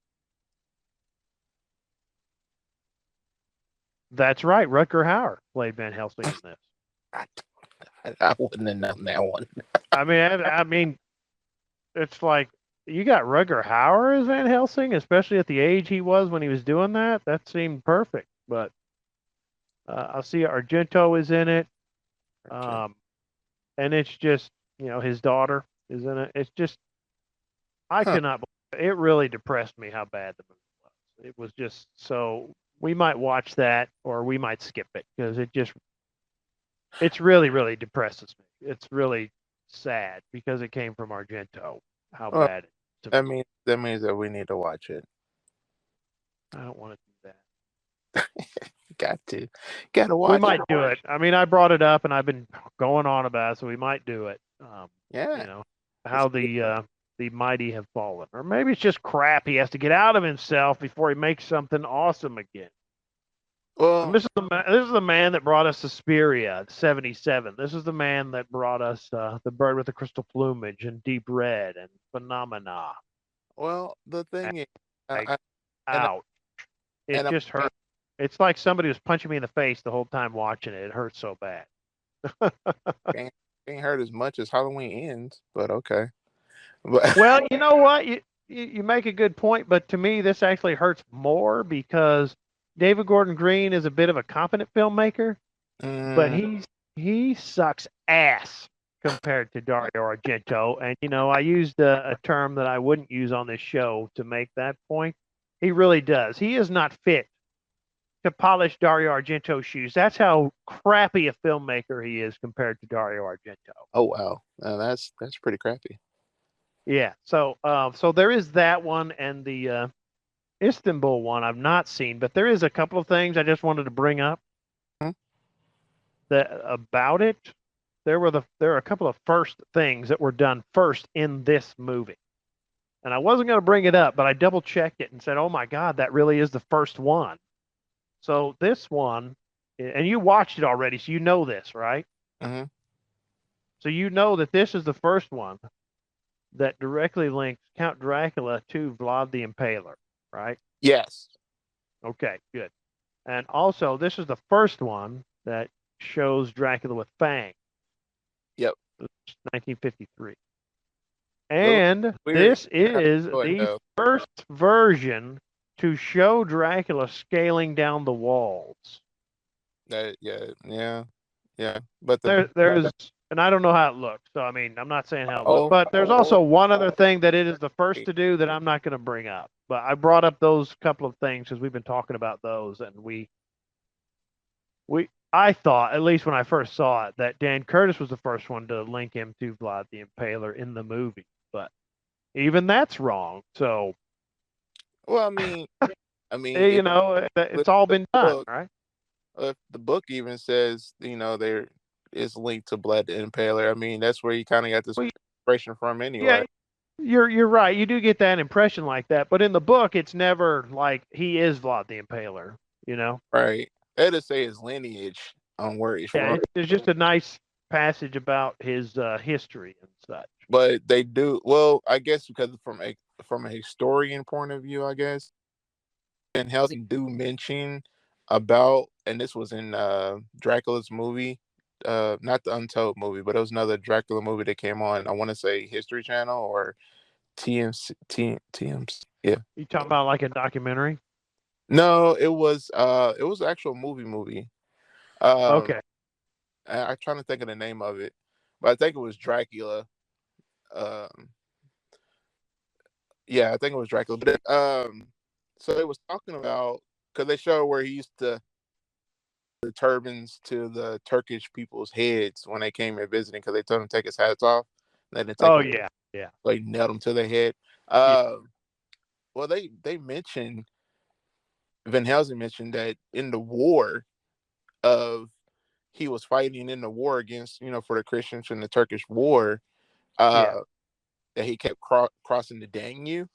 A: That's right. Rutger Hauer played Van Helsing in this.
B: I, I wouldn't have known that one.
A: I mean, it's like you got Rutger Hauer as Van Helsing, especially at the age he was when he was doing that. That seemed perfect. But I see Argento is in it,
B: Okay.
A: um, and it's just his daughter is in it. It's just I
B: Huh.
A: cannot. It really depressed me how bad the movie was. It was just so we might watch that or we might skip it because it's really really depresses me. It's really sad because it came from Argento. How
B: Well,
A: bad.
B: that means that we need to watch it.
A: I don't want to do that.
B: Gotta watch
A: We
B: it.
A: might do it. I mean, I brought it up, and I've been going on about it, so we might do it.
B: Yeah.
A: You know
B: It's
A: how the mighty have fallen, or maybe it's just crap. He has to get out of himself before he makes something awesome again. And
B: well,
A: this is the man that brought us Suspiria '77. This is the man that brought us The Bird with the Crystal Plumage and Deep Red and Phenomena.
B: the thing is,
A: Like,
B: and
A: ouch! It
B: and
A: just hurt. It's like somebody was punching me in the face the whole time watching it. It hurts so bad.
B: ain't hurt as much as Halloween Ends, but okay. But
A: Well, you know what? You make a good point, but to me, this actually hurts more because David Gordon Green is a bit of a competent filmmaker, but
B: mm,
A: he sucks ass compared to Dario Argento. And I used a term that I wouldn't use on this show to make that point. He really does. He is not fit to polish Dario Argento's shoes. That's how crappy a filmmaker he is compared to Dario Argento.
B: oh wow, that's pretty crappy.
A: Yeah. So there is that one, and the Istanbul one I've not seen, but there is a couple of things I just wanted to bring up
B: Hmm?
A: that about it. There are a couple of first things that were done first in this movie. And I wasn't going to bring it up, but I double checked it and said, "Oh my god, that really is the first one." So this one, and you watched it already, so you know this, right?
B: Mm-hmm.
A: So you know that this is the first one that directly links Count Dracula to Vlad the Impaler, right?
B: Yes.
A: Okay, good. And also, this is the first one that shows Dracula with fangs.
B: Yep.
A: 1953.
B: Little
A: And
B: weird.
A: this is the
B: Though.
A: first version to show Dracula scaling down the walls.
B: Yeah. But
A: There's, and I don't know how it looks. So, I mean, I'm not saying how it looks,
B: oh,
A: but there's also one other thing that it is the first
B: wait.
A: to do that I'm not going to bring up. But I brought up those couple of things because we've been talking about those, and I thought, at least when I first saw it, that Dan Curtis was the first one to link him to Vlad the Impaler in the movie. But even that's wrong. So,
B: Well, I mean, if
A: it's
B: if
A: all
B: the
A: been done,
B: book,
A: right?
B: if the book even says, there is linked to Blood the Impaler. I mean, that's where you kind of got this
A: Well,
B: inspiration from,
A: yeah,
B: anyway.
A: you're right. You do get that impression like that, but in the book, it's never like he is Vlad the Impaler. You know?
B: Right? They just say his lineage on where he's
A: Yeah,
B: from,
A: it's just a nice passage about his history and such.
B: but they do well. I guess because from a historian point of view, I guess. And Helsing do mention about, and this was in Dracula's movie, not the Untold movie, but it was another Dracula movie that came on. I want to say History Channel or TMC. Yeah,
A: You talking about like a documentary?
B: no, it was actual movie. Um,
A: Okay.
B: I'm trying to think of the name of it, but I think it was Dracula. Um, yeah, I think it was Dracula. But so it was talking about, because they show where he used to the turbans to the Turkish people's heads when they came here visiting, because they told him to take his hats off. And they didn't take
A: Oh
B: them,
A: yeah, yeah,
B: like nailed them to their head.
A: yeah,
B: Well, they mentioned, Van Helsing mentioned that in the war of he was fighting in the war against, for the Christians in the Turkish war,
A: yeah.
B: uh, that he kept crossing the Danube.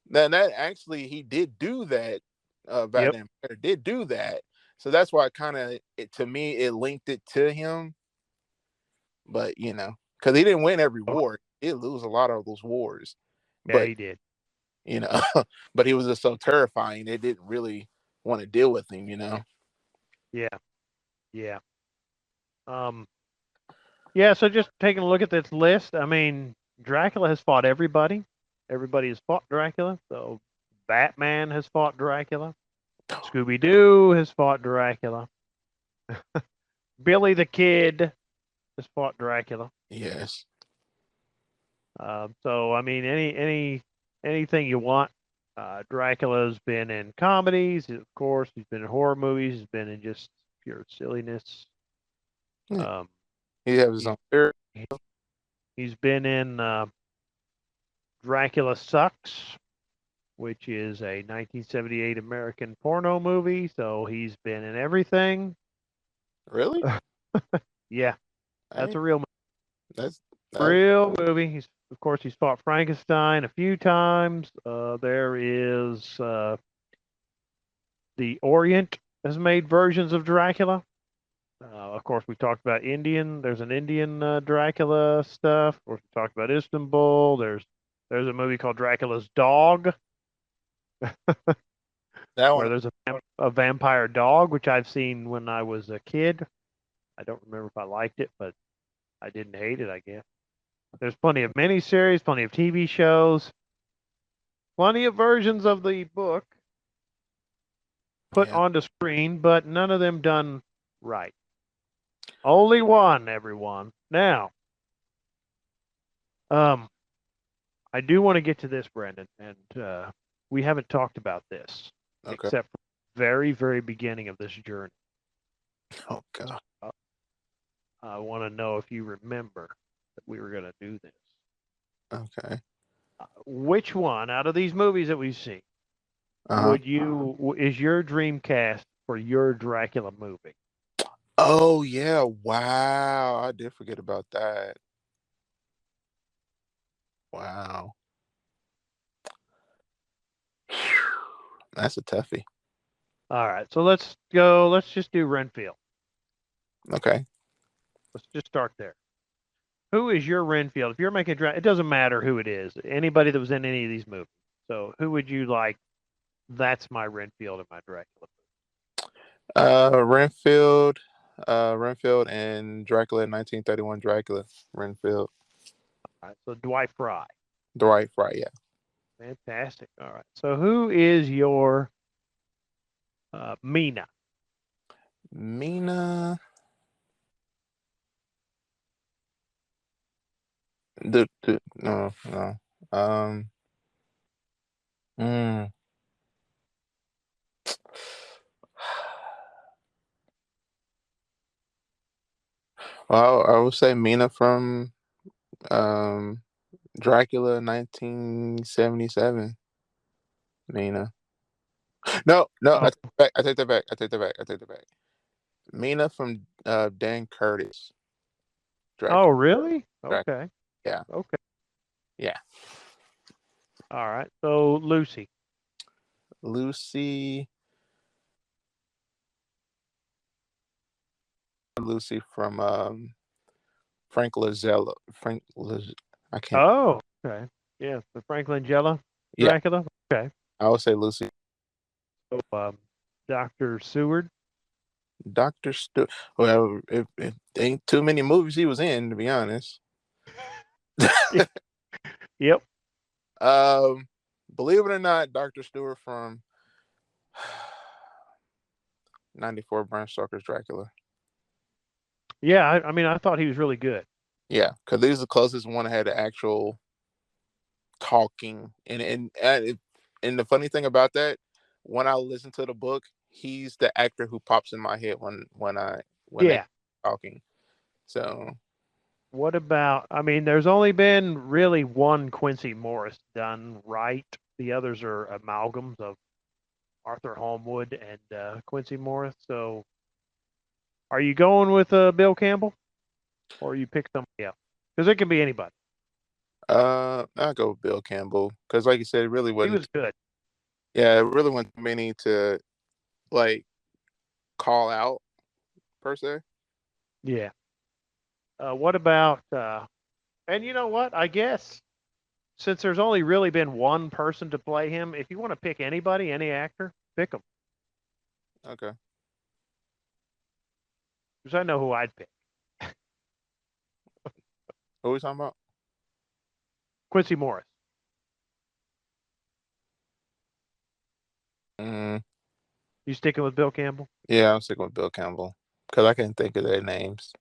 B: Now that actually he did do that. Van
A: Yep.
B: Empire did do that, so that's why kind of to me it linked it to him. But because he didn't win every
A: Oh,
B: war, he did lose a lot of those wars.
A: yeah,
B: But
A: he did.
B: you know, but he was just so terrifying they didn't really want to deal with him.
A: Yeah, yeah. Um, yeah. So just taking a look at this list, I mean, Dracula has fought everybody. Everybody has fought Dracula. So Batman has fought Dracula. Scooby Doo has fought Dracula. Billy the Kid has fought Dracula.
B: Yes.
A: So I mean, anything you want. Dracula's been in comedies, of course. He's been in horror movies. He's been in just pure silliness.
B: Yeah.
A: Um,
B: He has his
A: he,
B: own theory.
A: he's been in Dracula Sucks, which is a 1978 American porno movie. So he's been in everything.
B: Really?
A: Yeah, that's
B: I
A: a real
B: that's that.
A: real movie. He's of course he's fought Frankenstein a few times. There is the Orient has made versions of Dracula. Of course, we talked about Indian. There's an Indian Dracula stuff. Of course, we talked about Istanbul. There's a movie called Dracula's Dog,
B: That
A: where
B: one.
A: there's a vampire dog, which I've seen when I was a kid. I don't remember if I liked it, but I didn't hate it, I guess. There's plenty of miniseries, plenty of TV shows, plenty of versions of the book put
B: Yeah.
A: onto screen, but none of them done right. Only one, everyone. Now, um, I do want to get to this, Brendan, and we haven't talked about this
B: Okay.
A: except for the very, very beginning of this journey.
B: Oh God.
A: Uh, I want to know if you remember that we were going to do this.
B: Okay.
A: Which one out of these movies that we've seen
B: Uh-huh.
A: would you is your dream cast for your Dracula movie?
B: Oh yeah. Wow. I did forget about that. Wow. That's a toughie.
A: All right, so let's go. Let's just do Renfield.
B: Okay.
A: Let's just start there. Who is your Renfield? If you're making it doesn't matter who it is. Anybody that was in any of these movies. So who would you like? That's my Renfield and my Dracula.
B: Renfield. Renfield and Dracula 1931 Dracula. Renfield.
A: All right, so Dwight Fry.
B: Dwight Fry, yeah.
A: Fantastic. All right. So who is your Mina?
B: Mina. No. Um. mm, well, I would say Mina from um Dracula 1977. Mina. No,
A: Oh,
B: I take it back. I take that back. I take that back. I take that back. Mina from Dan Curtis.
A: oh,
B: Dracula.
A: really?
B: Dracula.
A: Okay.
B: Yeah.
A: Okay.
B: Yeah.
A: All right. So Lucy.
B: Lucy. Lucy from Frank Lazella. I can't.
A: Oh, okay. Yeah, the Franklin Jella
B: Yeah,
A: Dracula. Okay.
B: I would say Lucy.
A: So Dr. Seward.
B: Doctor Stu. Well, it ain't too many movies he was in, to be honest.
A: Yep.
B: um, believe it or not, Doctor Stewart from '94 Bram Stoker's Dracula.
A: Yeah, I mean, I thought he was really good.
B: Yeah, because this is the closest one I had to actual talking, and the funny thing about that, when I listen to the book, he's the actor who pops in my head when they
A: Yeah.
B: talking. So
A: What about, I mean, there's only been really one Quincy Morris done right. The others are amalgams of Arthur Holmwood and Quincy Morris. So are you going with Bill Campbell or you pick somebody else? Because it can be anybody.
B: I'll go with Bill Campbell because, like you said, it really
A: He
B: wasn't.
A: was good.
B: Yeah, it really wasn't many to like call out per se.
A: Yeah. What about, and you know what? I guess since there's only really been one person to play him, if you want to pick anybody, any actor, pick him.
B: Okay.
A: Because I know who I'd pick.
B: Who are we talking about?
A: Quincy Morris.
B: Mm,
A: You sticking with Bill Campbell?
B: yeah, I'm sticking with Bill Campbell because I can't think of their names.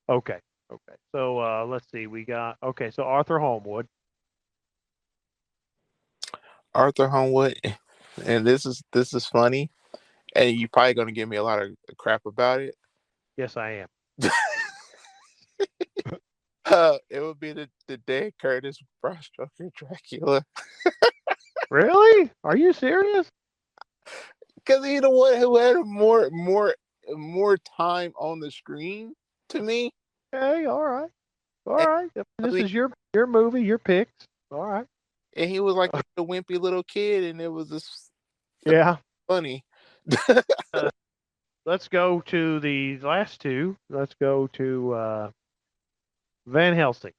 A: Okay. Okay. So let's see. We got okay. So Arthur Holmwood.
B: Arthur Homewood, and this is funny, and you're probably gonna give me a lot of crap about it.
A: Yes, I am.
B: It would be the Dan Curtis Bram Stoker Dracula.
A: Really? Are you serious?
B: Because he's the one who had more time on the screen to me.
A: Okay, all right. All
B: And,
A: right.
B: I
A: This
B: mean,
A: is your movie, your picks. All right.
B: and he was like a wimpy little kid, and it was just
A: Yeah.
B: funny.
A: Uh, let's go to the last two. Let's go to Van Helsing.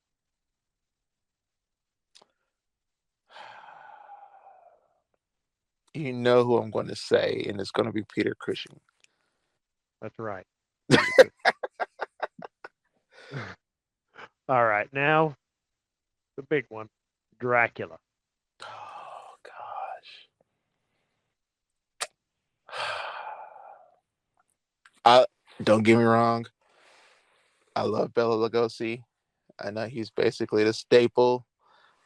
B: You know who I'm going to say, and it's going to be Peter Cushing.
A: That's right. All right. Now the big one, Dracula.
B: Oh gosh. I don't get me wrong. I love Bela Lugosi. I know he's basically the staple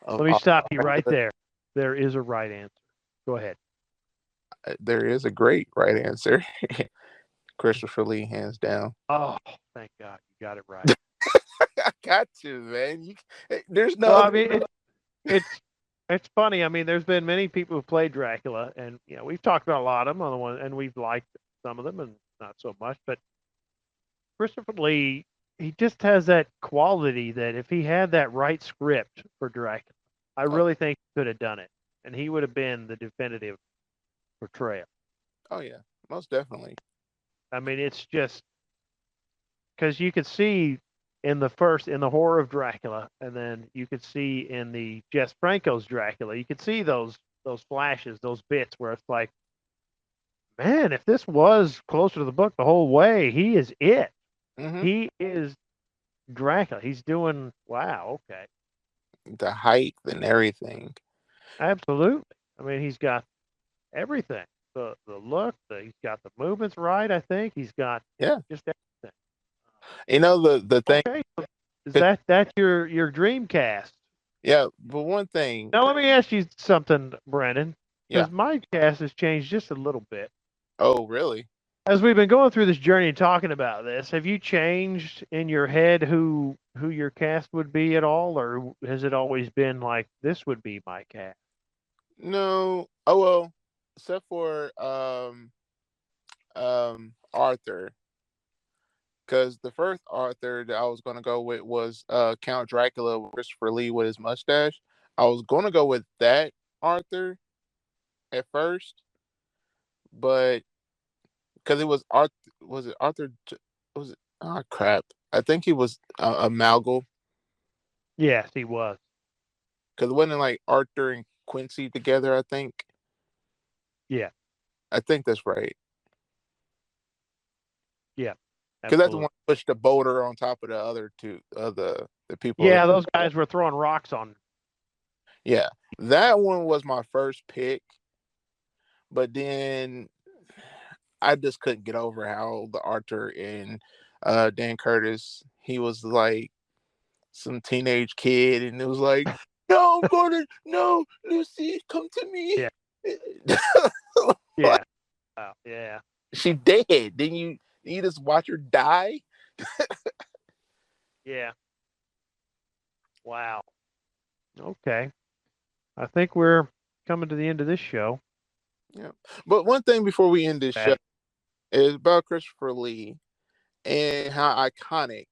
B: of
A: Let me
B: all.
A: stop you right there. There is a right answer. Go ahead.
B: There is a great right answer. Christopher Lee, hands down.
A: Oh, thank God you got it right.
B: I got you, man. There's no
A: Well, I
B: other.
A: mean, it's funny. I mean, there's been many people who played Dracula, and we've talked about a lot of them on the one, and we've liked some of them, and not so much. But Christopher Lee, he just has that quality that if he had that right script for Dracula, I
B: Oh,
A: really think he could have done it, and he would have been the definitive portrayal.
B: oh yeah, most definitely.
A: I mean, it's just because you could see in the horror of Dracula, and then you could see in the Jess Franco's Dracula, you could see those flashes, those bits where it's like, man, if this was closer to the book the whole way, he is it.
B: Hmm.
A: He is Dracula. He's doing wow, okay.
B: The height and everything.
A: Absolutely. I mean, he's got everything. The look, he's got the movements right, I think. He's got
B: Yeah.
A: just everything.
B: You know the thing.
A: Okay. So is
B: 'Cause-
A: that your dream cast?
B: Yeah, but one thing.
A: Now let me ask you something, Brandon,
B: Yeah.
A: because my cast has changed just a little bit.
B: Oh, really?
A: As we've been going through this journey and talking about this, have you changed in your head who your cast would be at all, or has it always been like this would be my cast?
B: No. Oh well, except for Arthur, because the first Arthur that I was gonna go with was Count Dracula with Christopher Lee with his mustache. I was gonna go with that Arthur at first, but because it was Arthur, was it Arthur? Was it? Oh crap! I think he was a Malgo,
A: Yes, he was.
B: because it wasn't like Arthur and Quincy together.
A: Yeah,
B: I think that's right.
A: yeah,
B: Because that's the
A: absolutely.
B: one that pushed the boulder on top of the other two, the people.
A: Yeah, those guys were throwing rocks on.
B: Yeah, that one was my first pick, but then I just couldn't get over how the Arthur and Dan Curtis, he was like some teenage kid, and it was like, no, Gordon, no, Lucy, come to me.
A: Yeah,
B: Like,
A: yeah, yeah,
B: she dead. Then you just watch her die.
A: yeah. Wow. Okay. I think we're coming to the end of this show.
B: Yeah, but one thing before we end this show
A: Bad.
B: is about Christopher Lee and how iconic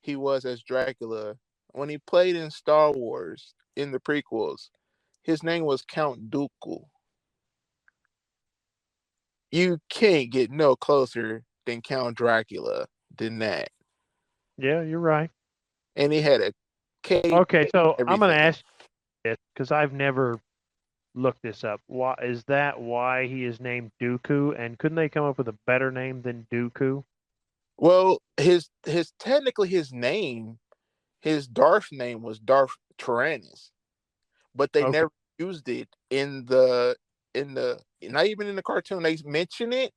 B: he was as Dracula when he played in Star Wars in the prequels. His name was Count Dooku. You can't get no closer than Count Dracula than that.
A: Yeah, you're right.
B: And he had a cape,
A: Okay, so I'm going to
B: everything.
A: ask you this because I've never looked this up. Why is that? Why he is named Dooku? And couldn't they come up with a better name than Dooku?
B: Well, his technically his name, his Darth name was Darth Tyrannus, but they
A: Okay.
B: never used it in the not even in the cartoon. They mention it,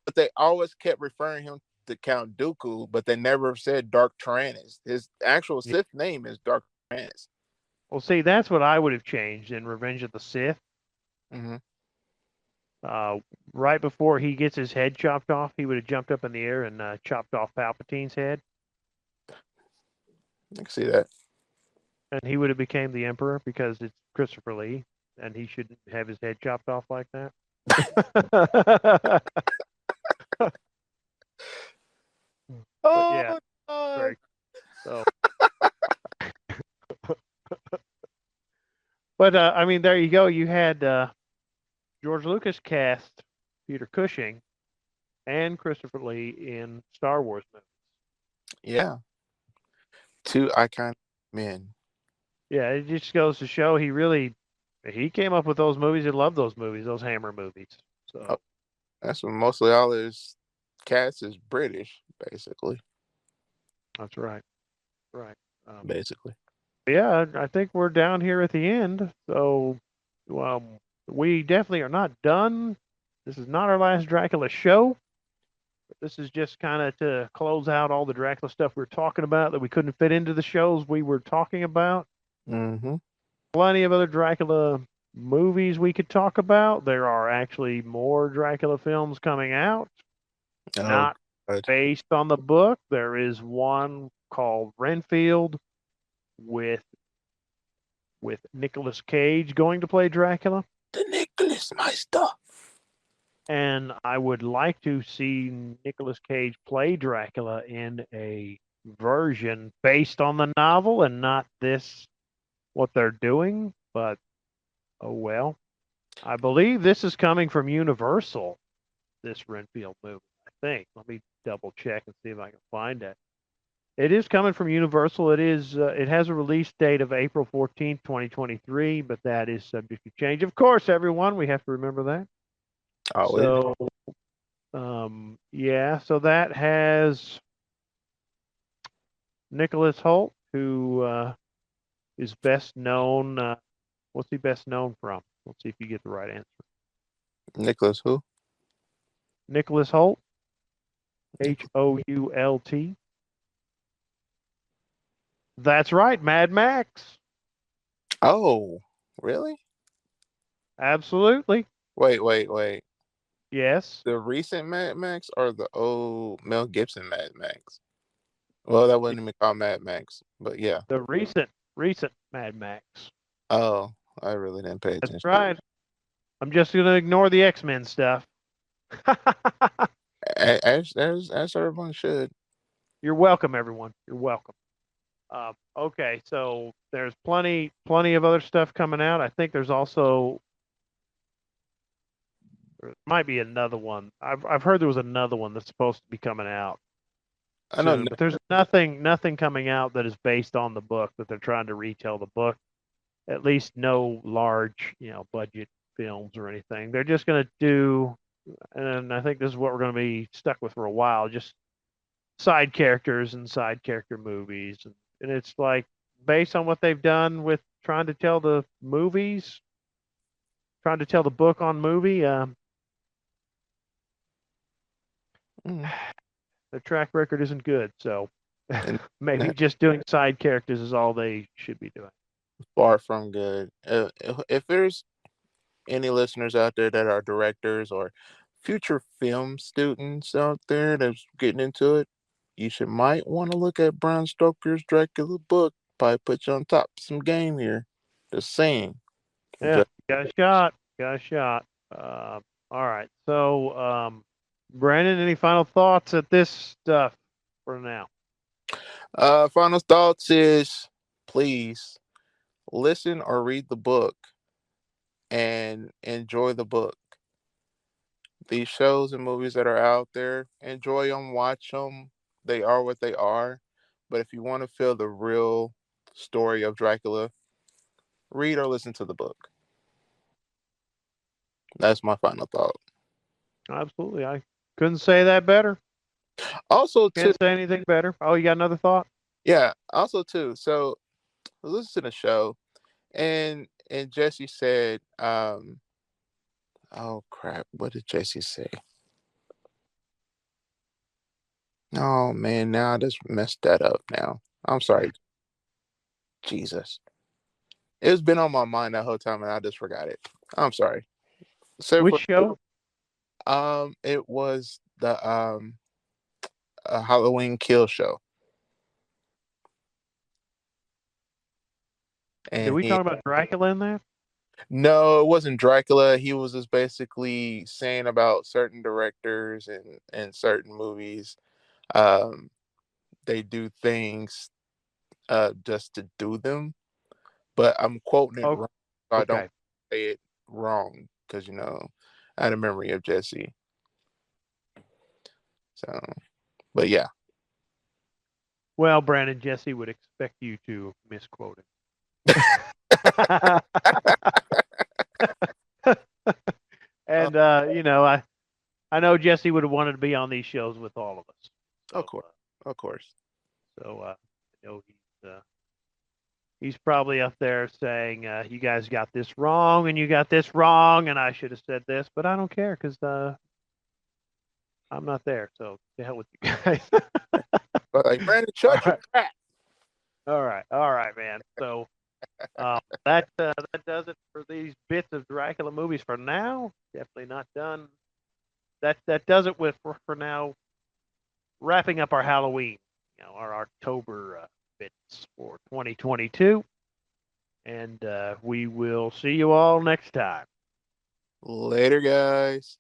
B: but they always kept referring him to Count Dooku, but they never said Dark Tyrannus. His actual
A: Yeah.
B: Sith name is Dark Tyrannus.
A: Well, see, that's what I would have changed in Revenge of the Sith.
B: Hmm.
A: Uh, right before he gets his head chopped off, he would have jumped up in the air and chopped off Palpatine's head.
B: I can see that.
A: and he would have became the emperor because it's Christopher Lee, and he shouldn't have his head chopped off like that. But yeah,
B: Oh God.
A: very so. But I mean, there you go. You had George Lucas cast Peter Cushing and Christopher Lee in Star Wars movies.
B: Yeah. Two iconic men.
A: Yeah, it just goes to show he came up with those movies. He loved those movies, those Hammer movies.
B: Oh,
A: So
B: that's what mostly all his cast is British, basically.
A: that's right, right. Um,
B: Basically.
A: yeah, I think we're down here at the end. So, well, we definitely are not done. This is not our last Dracula show. This is just kind of to close out all the Dracula stuff we were talking about that we couldn't fit into the shows we were talking about.
B: Mm-hmm.
A: Plenty of other Dracula movies we could talk about. There are actually more Dracula films coming out,
B: Oh,
A: not
B: God.
A: based on the book. There is one called Renfield with Nicolas Cage going to play Dracula.
B: The Nicholas Meister.
A: And I would like to see Nicolas Cage play Dracula in a version based on the novel and not this what they're doing. But oh well. I believe this is coming from Universal, this Renfield movie. I think. Let me double check and see if I can find it. It is coming from Universal. It is. It has a release date of April 14th, 2023, but that is subject to change. Of course, everyone, we have to remember that.
B: Oh, it.
A: So, yeah. So that has Nicholas Holt, who is best known. What's he best known from? Let's see if you get the right answer.
B: Nicholas who?
A: Nicholas Holt,
B: Nicholas.
A: Hoult. That's right, Mad Max.
B: Oh, really?
A: Absolutely.
B: Wait.
A: Yes.
B: The recent Mad Max or the old Mel Gibson Mad Max? Well, that wouldn't even call Mad Max, but yeah.
A: The recent Mad Max.
B: Oh, I really didn't pay
A: That's
B: attention.
A: right. I'm just gonna ignore the X-Men stuff.
B: As everyone should.
A: You're welcome, everyone. You're welcome. Okay, so there's plenty of other stuff coming out. I think there's also there might be another one. I've heard there was another one that's supposed to be coming out
B: I know.
A: soon, but there's nothing coming out that is based on the book that they're trying to retell the book. At least no large, budget films or anything. They're just going to do, and I think this is what we're going to be stuck with for a while, just side characters and side character movies. And it's like based on what they've done with trying to tell the movies, trying to tell the book on movie,
B: Mm.
A: the track record isn't good. So
B: And
A: maybe just doing side characters is all they should be doing.
B: far from good. If there's any listeners out there that are directors or future film students out there that's getting into it, you should might want to look at Bram Stoker's Dracula book. Probably put you on top of some game here. Just saying.
A: Yeah, got a shot. Got a shot. All right. So, Brandon, any final thoughts at this stuff for now?
B: Final thoughts is please listen or read the book and enjoy the book. These shows and movies that are out there, enjoy them, watch them. They are what they are. But if you want to feel the real story of Dracula, read or listen to the book. That's my final thought.
A: Absolutely. I couldn't say that better.
B: Also, too,
A: Can't say anything better. Oh, you got another thought?
B: yeah. Also, too. So, listen to the show, and Jesse said, "Oh crap! What did Jesse say? Oh man, now I just messed that up. Now I'm sorry, Jesus. It's been on my mind that whole time, and I just forgot it. I'm sorry. So
A: Which
B: for
A: show?
B: it was the Halloween Kill Show.
A: Did
B: and
A: we
B: he
A: talk about Dracula in that?
B: no, it wasn't Dracula. He was just basically saying about certain directors and certain movies. Um, they do things just to do them, but I'm quoting it
A: Oh,
B: wrong, so I don't
A: okay.
B: say it wrong because I had a memory of Jesse. So, but yeah,
A: Well, Brandon, Jesse would expect you to misquote it.
B: uh,
A: And I know Jesse would have wanted to be on these shows with all of us.
B: of
A: So
B: course, of course.
A: I know he's probably up there saying, "You guys got this wrong, and you got this wrong, and I should have said this," but I don't care because I'm not there. So to hell with you guys.
B: But like Brandon,
A: All
B: shut your
A: right,
B: crap.
A: all right, man. So that does it for these bits of Dracula movies for now. Definitely not done. That does it for now. Wrapping up our Halloween, our October bits for 2022, and we will see you all next time.
B: Later, guys.